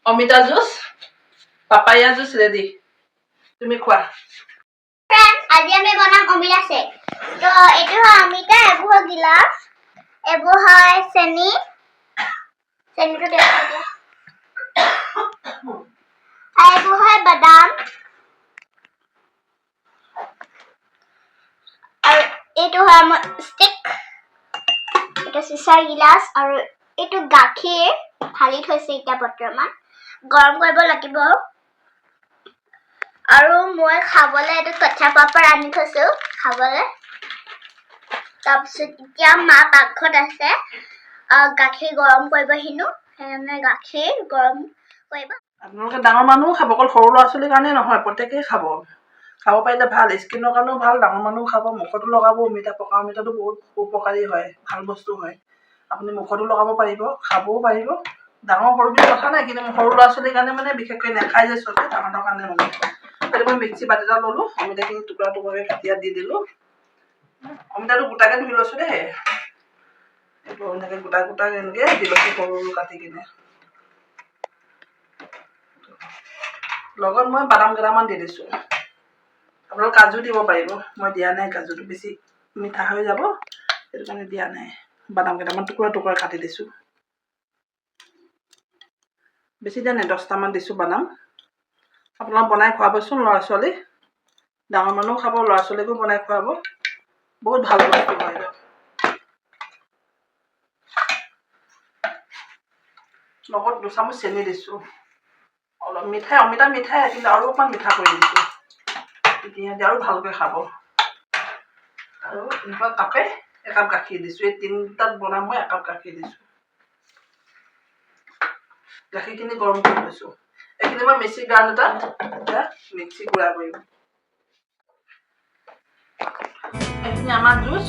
অমিতা juice papaya juice ready তুমি খোৱা friends আজি আমি বনাম অমিতা শেক তো এটো হয় অমিতা এবো গিলাস এবো হয় চেনিটো দেখা দিয়া এবো হয় বাদাম আর এটো হয় স্টিক এটা সিসার গিলাস আর এটো গাখীৰ ঢালি থৈছে এটা বৰ্তমান গৰম কৰিব লাগিব আৰু মই খাবলে এটো কচ্চা পাপৰ আনি থৈছো খাবলে তাৰপিছত এতিয়া মা পাকঘৰত আছে গাখীৰ গৰম কৰিব হিনো হেনে গাখীৰ গৰম কৰিব আপোনালোকে ডাঙৰ মানুহ খাব অকল সৰু ল'ৰা ছোৱালীৰ কাৰণে নহয় প্ৰত্যেকেই খাব পাৰিলে ভাল স্কিনৰ কাৰণেও ভাল ডাঙৰ মানুহ খাব মুখতো লগাব অমিতা পকা অমিতাটো বহুত উপকাৰী হয় ভাল বস্তু হয় আপুনি মুখতো লগাব পাৰিব খাবও পাৰিব ডাঙৰ সৰু বুলি কথা নাই কিন্তু সৰু ল'ৰা ছোৱালীৰ কাৰণে মানে বিশেষকৈ নাখায় যে চবে ডাঙৰ কাৰণে মানে সেইটো মই মিক্সি বাতি এটা ল'লোঁ অমিতাখিনি টুকুৰা টুকুৰাকৈ কাটি দি দিলোঁ অমিতাটো গোটাকৈ ধুই লৈছোঁ দেই এইটো এনেকৈ গোটা এনেকৈ দি লৈছোঁ সৰু সৰু কাটি কিনে লগত মই বাদাম কেইটামান দি দিছোঁ আপোনালোকে কাজু দিব পাৰিব মই দিয়া নাই কাজুটো বেছি মিঠা হৈ যাব সেইটো কাৰণে দিয়া নাই বাদাম কেইটামান টুকুৰা টুকুৰা কাটি দিছোঁ বেছি দিয়া নাই 10টামান দিছোঁ বাদাম আপোনালোকে বনাই খুৱাবচোন ল'ৰা ছোৱালী ডাঙৰ মানুহো খাব ল'ৰা ছোৱালীকো বনাই খুৱাব বহুত ভাল বস্তু হয় লগত 2 চামুচ চেনি দিছোঁ অলপ মিঠাই অমিতা মিঠাই কিন্তু আৰু অকণমান মিঠা কৰি দিছোঁ তেতিয়া আৰু ভালকৈ খাব আৰু এনেকুৱা কাপে একাপ গাখীৰ দিছোঁ এই 3টাত বনাম মই একাপ গাখীৰ দিছোঁ গাখীৰখিনি গৰম কৰি লৈছোঁ এইখিনি মই মিক্সি গ্ৰাইণ্ডাৰত এটা মিক্সি গুড়া কৰিম এইখিনি আমাৰ জুচ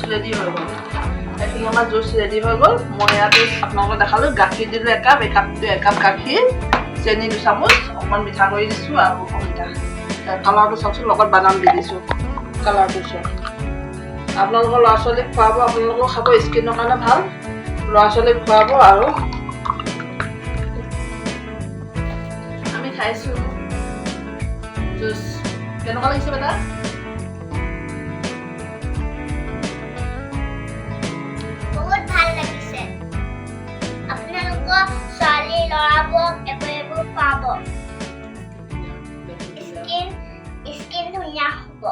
ৰেডি হৈ গ'ল মই ইয়াতে আপোনালোকক দেখালোঁ গাখীৰ দিলোঁ একাপ গাখীৰ চেনি 2 চামুচ অকণমান মিঠা কৰি দিছোঁ আৰু অমিতা কালাৰটো চাওকচোন লগত বাদাম দি দিছোঁ কালাৰটো চাওক আপোনালোকৰ ল'ৰা ছোৱালীক খুৱাব আপোনালোকেও খাব স্কিনৰ কাৰণে ভাল ল'ৰা ছোৱালীক খুৱাব আৰু আমি খাইছোঁ জুচ কেনেকুৱা লাগিছে বেটা বহুত ভাল লাগিছে আপোনালোকৰ ছোৱালী ল'ৰাবোৰক এবাৰ পাব স্কিন ধুনীয়া হ'ব